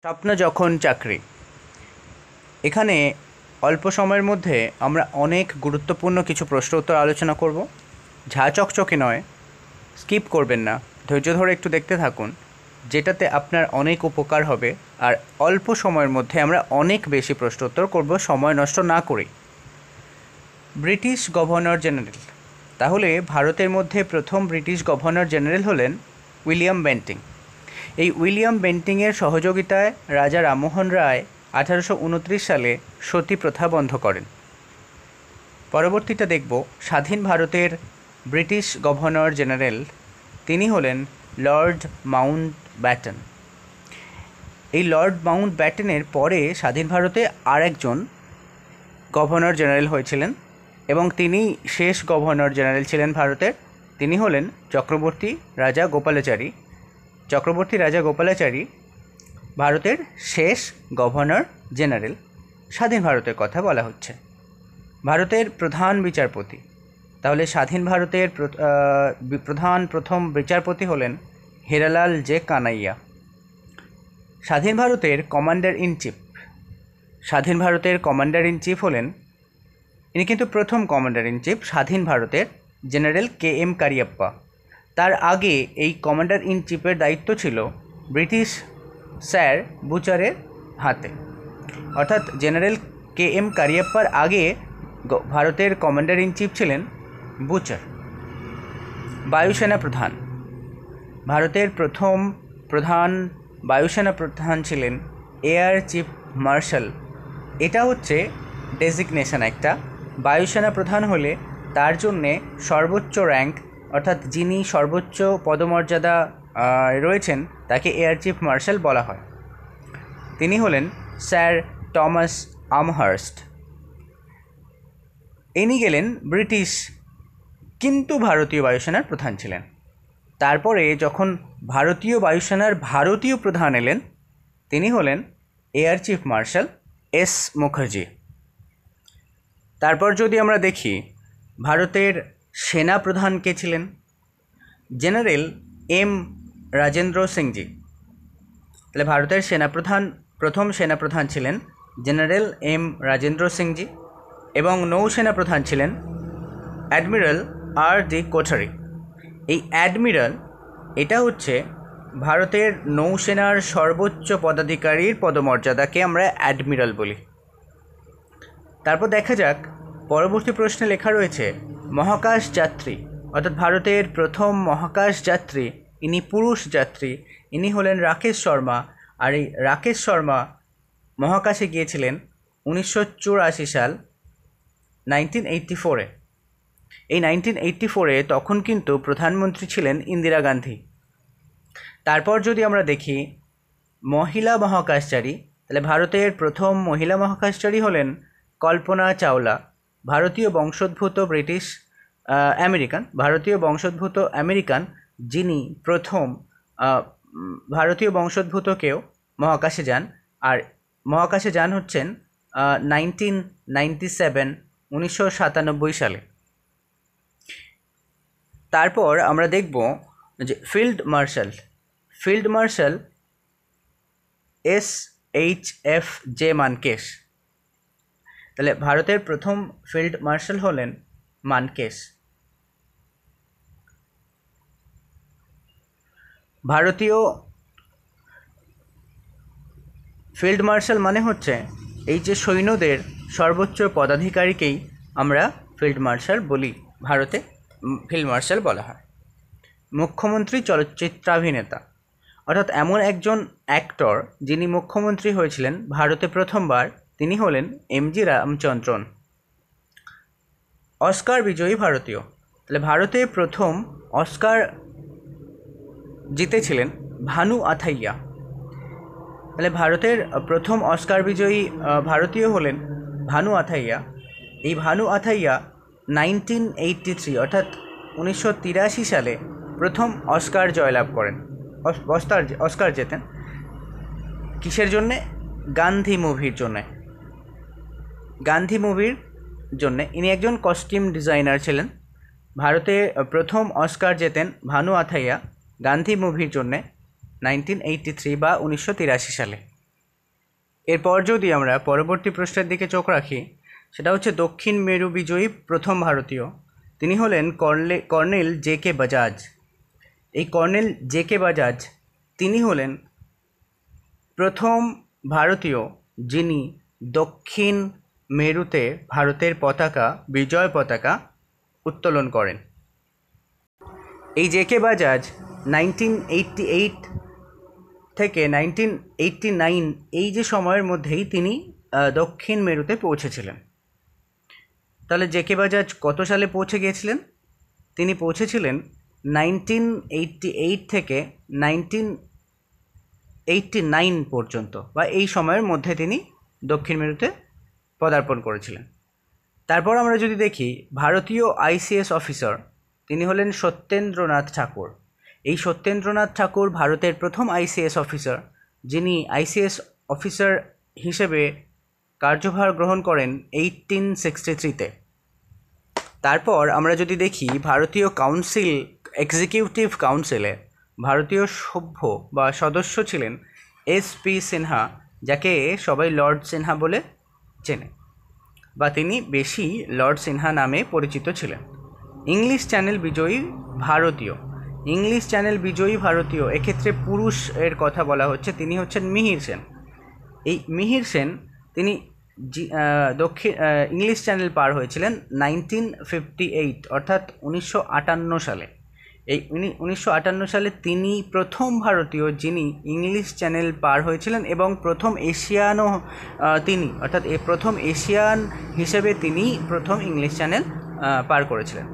স্বপ্ন যখন চাকরি। এখানে অল্প সময়ের মধ্যে আমরা অনেক গুরুত্বপূর্ণ কিছু প্রশ্ন উত্তর আলোচনা করব। ঝা চকচকে নয়, স্কিপ করবেন না, ধৈর্য ধরে একটু দেখতে থাকুন, যেটাতে আপনার অনেক উপকার হবে। আর অল্প সময়ের মধ্যে আমরা অনেক বেশি প্রশ্ন উত্তর করব, সময় নষ্ট না করেই। British governor general. তাহলে ভারতের মধ্যে প্রথম ব্রিটিশ গভর্নর জেনারেল হলেন উইলিয়াম বেন্টিং। এই উইলিয়াম বেন্টিংয়ের সহযোগিতায় রাজা রামমোহন রায় 1829 সালে সতী প্রথা বন্ধ করেন। পরবর্তীতে দেখব স্বাধীন ভারতের ব্রিটিশ গভর্নর জেনারেল, তিনি হলেন লর্ড মাউন্টব্যাটেন। এই লর্ড মাউন্টব্যাটেনের পরে স্বাধীন ভারতে আরেকজন গভর্নর জেনারেল হয়েছিলেন এবং তিনি শেষ গভর্নর জেনারেল ছিলেন ভারতের। তিনি হলেন চক্রবর্তী রাজা গোপালাচারী। চক্রবর্তী রাজা গোপালাচারী ভারতের শেষ গভর্নর জেনারেল। স্বাধীন ভারতের কথা বলা হচ্ছে। ভারতের প্রধান বিচারপতি। তাহলে স্বাধীন ভারতের প্রথম বিচারপতি হলেন হীরালাল জে কানাইয়া। স্বাধীন ভারতের কমান্ডার ইন চিফ। স্বাধীন ভারতের কমান্ডার ইন চিফ হলেন, ইনি কিন্তু প্রথম কমান্ডার ইন চিফ স্বাধীন ভারতের, জেনারেল KM কারিয়াপ্পা। তার আগে এই কমান্ডার ইন চিফের দায়িত্ব ছিল ব্রিটিশ স্যার বুচারের হাতে। অর্থাৎ জেনারেল KM কারিয়াপ্পার আগে ভারতের কমান্ডার ইন চিফ ছিলেন বুচার। বায়ুসেনা প্রধান। ভারতের প্রথম প্রধান বায়ুসেনা প্রধান ছিলেন এয়ার চিফ মার্শাল। এটা হচ্ছে ডেজিগনেশন একটা। বায়ুসেনা প্রধান হলে তার জন্যে সর্বোচ্চ র্যাঙ্ক, অর্থাৎ যিনি সর্বোচ্চ পদমর্যাদা রয়েছেন তাকে এয়ার চিফ মার্শাল বলা হয়। তিনি হলেন স্যার টমাস আমহার্স্ট। ইনি গেলেন ব্রিটিশ, কিন্তু ভারতীয় বায়ুসেনার প্রধান ছিলেন। তারপরে যখন ভারতীয় বায়ুসেনার ভারতীয় প্রধান এলেন, তিনি হলেন air chief marshal S Mukherjee. তারপর যদি আমরা দেখি ভারতের সেনা প্রধান কে ছিলেন, জেনারেল M রাজেন্দ্র সিংজি। তাহলে ভারতের প্রথম সেনাপ্রধান ছিলেন জেনারেল M রাজেন্দ্র সিংজি এবং নৌসেনা প্রধান ছিলেন অ্যাডমিরাল R.D. কোঠারি। এই অ্যাডমিরাল, এটা হচ্ছে ভারতের নৌসেনার সর্বোচ্চ পদাধিকারীর পদমর্যাদাকে আমরা অ্যাডমিরাল বলি। তারপর দেখা যাক পরবর্তী প্রশ্নে লেখা রয়েছে মহাকাশ যাত্রী, অর্থাৎ ভারতের প্রথম মহাকাশ যাত্রী, ইনি পুরুষ যাত্রী, ইনি হলেন রাকেশ শর্মা। আর এই রাকেশ শর্মা মহাকাশে গিয়েছিলেন 1984 সাল 1984-এ। এই 1984-এ তখন কিন্তু প্রধানমন্ত্রী ছিলেন ইন্দিরা গান্ধী। তারপর যদি আমরা দেখি মহিলা মহাকাশচারী, তাহলে ভারতের প্রথম মহিলা মহাকাশচারী হলেন কল্পনা চাওলা। ভারতীয় বংশোদ্ভূত আমেরিকান, যিনি প্রথম ভারতীয় বংশোদ্ভূত কেউ মহাকাশে যান। আর মহাকাশে যান হচ্ছেন 1997 সালে। তারপর আমরা দেখব যে ফিল্ড মার্শাল SHF জে মানকেশ। তাহলে ভারতের প্রথম ফিল্ড মার্শাল হলেন মানকেশ। ভারতীয় ফিল্ড মার্শাল মানে হচ্ছে এই যে সৈন্যদের সর্বোচ্চ পদাধিকারীকেই আমরা ফিল্ড মার্শাল বলি, ভারতে ফিল্ড মার্শাল বলা হয়। মুখ্যমন্ত্রী চলচ্চিত্রাভিনেতা, অর্থাৎ এমন একজন অ্যাক্টর যিনি মুখ্যমন্ত্রী হয়েছিলেন ভারতে প্রথমবার, তিনি হলেন MG রামচন্দ্রন। অস্কার বিজয়ী ভারতীয়, তাহলে ভারতে প্রথম অস্কার জিতেছিলেন ভানু আথাইয়া। তাহলে ভারতের প্রথম অস্কার বিজয়ী ভারতীয় হলেন ভানু আথাইয়া। এই ভানু আথাইয়া 1983 অর্থাৎ 1983 সালে প্রথম অস্কার জয়লাভ করেন, অস্কার জেতেন। কিসের জন্যে? গান্ধী মুভির জন্যে। ইনি একজন কস্টিউম ডিজাইনার ছিলেন। ভারতে প্রথম অস্কার জেতেন ভানু আথাইয়া গান্ধী মুভির জন্যে 1983 বা 1983 সালে। এরপর যদি আমরা পরবর্তী প্রশ্নের দিকে চোখ রাখি, সেটা হচ্ছে দক্ষিণ মেরু বিজয়ী প্রথম ভারতীয়। তিনি হলেন কর্নেল জে কে বাজাজ। এই কর্নেল জে কে বাজাজ তিনি হলেন প্রথম ভারতীয় যিনি দক্ষিণ মেরুতে ভারতের পতাকা, বিজয় পতাকা উত্তোলন করেন। এই জে কে বাজাজ 1988 থেকে 1989 এই যে সময়ের মধ্যেই তিনি দক্ষিণ মেরুতে পৌঁছেছিলেন। তাহলে জে কে বাজাজ কত সালে পৌঁছে গিয়েছিলেন? তিনি পৌঁছেছিলেন 1988 থেকে 1989 পর্যন্ত, বা এই সময়ের মধ্যে তিনি দক্ষিণ মেরুতে পদার্পণ করেছিলেন। তারপর আমরা যদি দেখি ভারতীয় আইসিএস অফিসার, তিনি হলেন সত্যেন্দ্রনাথ ঠাকুর। এই সত্যেন্দ্রনাথ ঠাকুর ভারতের প্রথম আইসিএস অফিসার, যিনি আইসিএস অফিসার হিসেবে কার্যভার গ্রহণ করেন 1863-তে। তারপর আমরা যদি দেখি ভারতীয় কাউন্সিল, এক্সিকিউটিভ কাউন্সিলে ভারতীয় সভ্য বা সদস্য ছিলেন এস.পি. সিনহা, যাকে সবাই লর্ড সিনহা বলে চেনে, বা তিনি বেশি লর্ড সিনহা নামে পরিচিত ছিলেন। ইংলিশ চ্যানেল বিজয়ী ভারতীয়, ইংলিশ চ্যানেল বিজয়ী ভারতীয়, এক্ষেত্রে পুরুষ এর কথা বলা হচ্ছে, তিনি হচ্ছেন মিহির সেন। এই মিহির সেন তিনি ইংলিশ চ্যানেল পার হয়েছিলেন 1958, অর্থাৎ 1958 সালে। এই 1958 সালে তিনি প্রথম ভারতীয় যিনি ইংলিশ চ্যানেল পার হয়েছিলেন, এবং প্রথম এশিয়ানও তিনি, অর্থাৎ প্রথম এশিয়ান হিসেবে তিনি প্রথম ইংলিশ চ্যানেল পার করেছিলেন।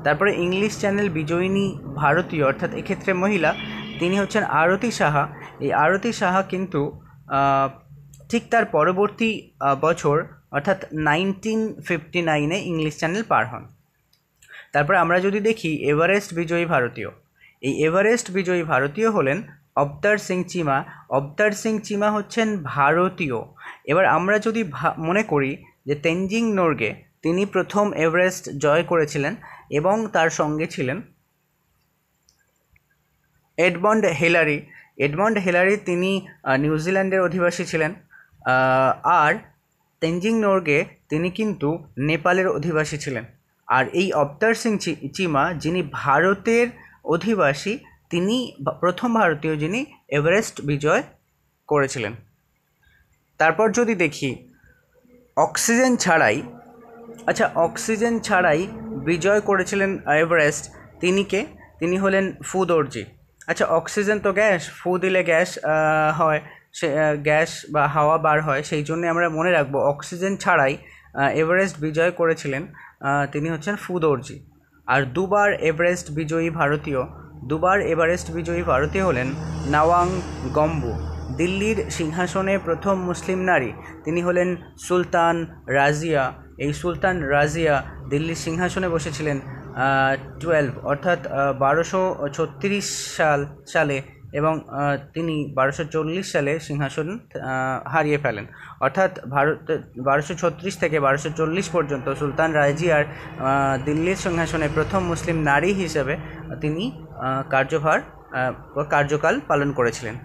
তারপরে ইংলিশ চ্যানেল বিজয়িনী ভারতীয়, অর্থাৎ এক্ষেত্রে মহিলা, তিনি হচ্ছেন আরতি সাহা। এই আরতি সাহা কিন্তু ঠিক তার পরবর্তী বছর, অর্থাৎ 1959-এ ইংলিশ চ্যানেল পার হন। তারপরে আমরা যদি দেখি এভারেস্ট বিজয়ী ভারতীয়, এই এভারেস্ট বিজয়ী ভারতীয় হলেন অবতার সিং চিমা। অবতার সিং চিমা হচ্ছেন ভারতীয়। এবার আমরা যদি মনে করি যে তেনজিং নোরগে তিনি প্রথম এভারেস্ট জয় করেছিলেন, এবং তার সঙ্গে ছিলেন এডমন্ড হিলারি। এডমন্ড হিলারি তিনি নিউজিল্যান্ডের অধিবাসী ছিলেন, আর তেনজিং নোরগে তিনি কিন্তু নেপালের অধিবাসী ছিলেন। আর এই অবতার সিং চিমা যিনি ভারতের অধিবাসী, তিনি প্রথম ভারতীয় যিনি এভারেস্ট বিজয় করেছিলেন। তারপর যদি দেখি অক্সিজেন ছাড়াই, অক্সিজেন ছাড়াই বিজয় করেছিলেন এভারেস্ট, তিনি হলেন ফু দর্জি। অক্সিজেন তো গ্যাস, ফু দিলে গ্যাস হয়, সে গ্যাস বা হাওয়া বার হয়, সেই জন্যে আমরা মনে রাখবো অক্সিজেন ছাড়াই এভারেস্ট বিজয় করেছিলেন তিনি হচ্ছেন ফু দর্জি। আর দুবার এভারেস্ট বিজয়ী ভারতীয় হলেন নাওয়াং গম্বু। দিল্লির সিংহাসনে প্রথম মুসলিম নারী, তিনি হলেন সুলতান রাজিয়া। এই সুলতান রাজিয়া দিল্লির সিংহাসনে বসেছিলেন 1236 সালে, এবং তিনি 1240 সালে সিংহাসন হারিয়ে ফেলেন। অর্থাৎ 1236 থেকে 1240 পর্যন্ত সুলতান রাজিয়ার দিল্লির সিংহাসনে প্রথম মুসলিম নারী হিসেবে তিনি কার্যকাল পালন করেছিলেন।